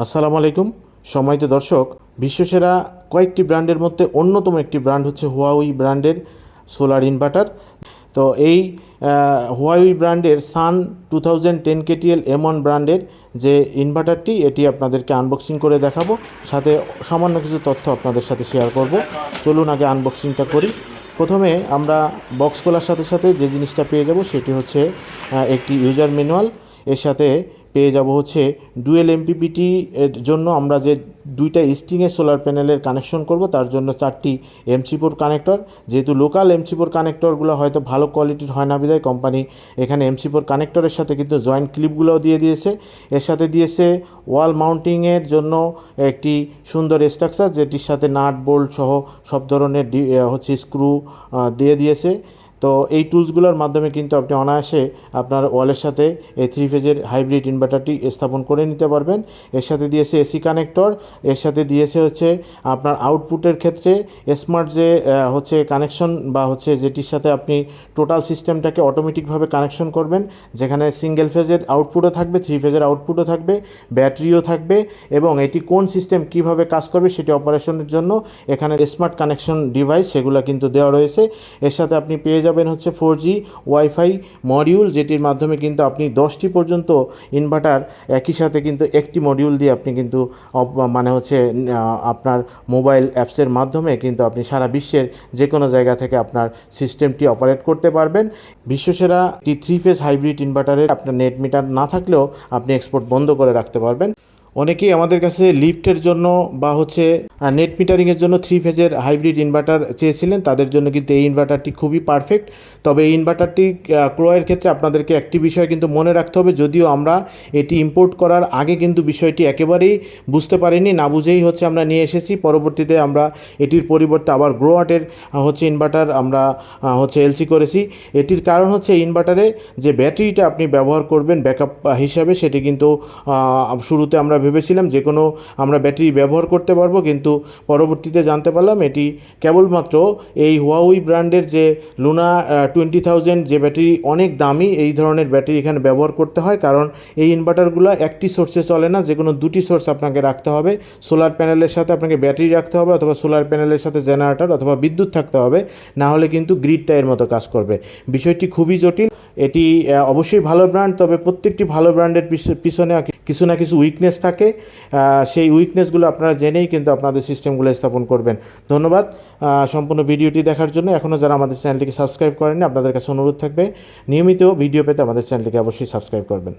আসসালামু আলাইকুম সম্মানিত দর্শক, বিশ্বসেরা কয়েকটি ব্র্যান্ডের মধ্যে অন্যতম একটি ব্র্যান্ড হচ্ছে হুয়াওই ব্র্যান্ডের সোলার ইনভার্টার। তো এই হুয়াওই ব্র্যান্ডের SUN2000-10KTL-M1 ব্র্যান্ডের যে ইনভার্টারটি, এটি আপনাদেরকে আনবক্সিং করে দেখাবো, সাথে সামান্য কিছু তথ্য আপনাদের সাথে শেয়ার করব। চলুন আগে আনবক্সিংটা করি। প্রথমে আমরা বক্স খোলার সাথে সাথে যে জিনিসটা পেয়ে যাব সেটি হচ্ছে একটি ইউজার ম্যানুয়াল। এর সাথে পেয়ে যাব হচ্ছে ডুয়েল এমপিপিটি এর জন্য আমরা যে দুইটা স্ট্রিংয়ে সোলার প্যানেলের কানেকশন করব, তার জন্য 4টি এমসি4 কানেক্টর। যেহেতু লোকাল এমসি4 কানেক্টরগুলো হয়তো ভালো কোয়ালিটির হয় না বিধায় কোম্পানি এখানে এমসি4 কানেক্টরের সাথে কিন্তু জয়েন্ট ক্লিপগুলোও দিয়ে দিয়েছে। এর সাথে দিয়েছে ওয়াল মাউন্টিংয়ের জন্য একটি সুন্দর স্ট্রাকচার, যেটির সাথে নাট বোল্ট সহ সব ধরনের হচ্ছে স্ক্রু দিয়ে দিয়েছে। তো এই টুলসগুলোর মাধ্যমে কিন্তু আপনি অনায়াসে আপনার ওয়ালের সাথে এই 3 ফেজের হাইব্রিড ইনভার্টারটি স্থাপন করে নিতে পারবেন। এর সাথে দিয়েছে এসি কানেক্টর, এর সাথে দিয়েছে হচ্ছে আপনার আউটপুটের ক্ষেত্রে স্মার্ট যে হচ্ছে কানেকশন বা হচ্ছে যেটির সাথে আপনি টোটাল সিস্টেমটাকে অটোমেটিকভাবে কানেকশন করবেন, যেখানে সিঙ্গেল ফেজের আউটপুটও থাকবে, 3 ফেজের আউটপুটও থাকবে, ব্যাটারিও থাকবে, এবং এটি কোন সিস্টেম কিভাবে কাজ করবে সেটি অপারেশনের জন্য এখানে স্মার্ট কানেকশন ডিভাইস সেগুলো কিন্তু দেওয়া রয়েছে। এর সাথে আপনি পেয়ে যাবেন হচ্ছে 4G ওয়াইফাই মডিউল, যেটির মাধ্যমে কিন্তু আপনি 10টি পর্যন্ত ইনভার্টার একই সাথে কিন্তু একটি মডিউল দিয়ে আপনি কিন্তু মানে হচ্ছে আপনার মোবাইল অ্যাপসের মাধ্যমে কিন্তু আপনি সারা বিশ্বের যে কোনো জায়গা থেকে আপনার সিস্টেমটি অপারেট করতে পারবেন। বিশ্বসেরা টি 3 ফেজ হাইব্রিড ইনভার্টারের আপনার নেট মিটার না থাকলেও আপনি এক্সপোর্ট বন্ধ করে রাখতে পারবেন। অনেকেই আমাদের কাছে লিফটের জন্য বা হচ্ছে নেট মিটারিংয়ের জন্য 3 ফেজের হাইব্রিড ইনভার্টার চেয়েছিলেন, তাদের জন্য কিন্তু এই ইনভার্টারটি খুবই পারফেক্ট। তবে এই ইনভার্টারটি ক্রয়ের ক্ষেত্রে আপনাদেরকে একটি বিষয় কিন্তু মনে রাখতে হবে, যদিও আমরা এটি ইম্পোর্ট করার আগে কিন্তু বিষয়টি একেবারেই বুঝতে পারিনি, না বুঝেই হচ্ছে আমরা নিয়ে এসেছি। পরবর্তীতে আমরা এটির পরিবর্তে আবার গ্রোয়াটের হচ্ছে ইনভার্টার আমরা হচ্ছে এলসি করেছি। এটির কারণ হচ্ছে ইনভার্টারে যে ব্যাটারিটা আপনি ব্যবহার করবেন ব্যাকআপ হিসাবে, সেটি কিন্তু শুরুতে আমরা ভেবেছিলাম যে কোনো আমরা ব্যাটারি ব্যবহার করতে পারবো, কিন্তু পরবর্তীতে জানতে পারলাম এটি কেবলমাত্র এই হুয়াওই ব্র্যান্ডের যে লুনা 20,000 যে ব্যাটারি অনেক দামি, এই ধরনের ব্যাটারি এখানে ব্যবহার করতে হয়, কারণ এই ইনভার্টারগুলো একটি সোর্সে চলে না, যে কোনো দুটি সোর্স আপনাকে রাখতে হবে। সোলার প্যানেলের সাথে আপনাকে ব্যাটারি রাখতে হবে, অথবা সোলার প্যানেলের সাথে জেনারেটর অথবা বিদ্যুৎ থাকতে হবে, না হলে কিন্তু গ্রিডটা এর মতো কাজ করবে। বিষয়টি খুবই জটিল। এটি অবশ্যই ভালো ব্র্যান্ড, তবে প্রত্যেকটি ভালো ব্র্যান্ডের পিছনে কিছু না কিছু উইকনেস থাকে। সেই উইকনেসগুলো আপনারা জেনেই কিন্তু আপনাদের সিস্টেমগুলো স্থাপন করবেন। ধন্যবাদ সম্পূর্ণ ভিডিওটি দেখার জন্য। এখনও যারা আমাদের চ্যানেলটিকে সাবস্ক্রাইব করেননি, আপনাদের কাছে অনুরোধ থাকবে নিয়মিত ভিডিও পেতে আমাদের চ্যানেলটিকে অবশ্যই সাবস্ক্রাইব করবেন।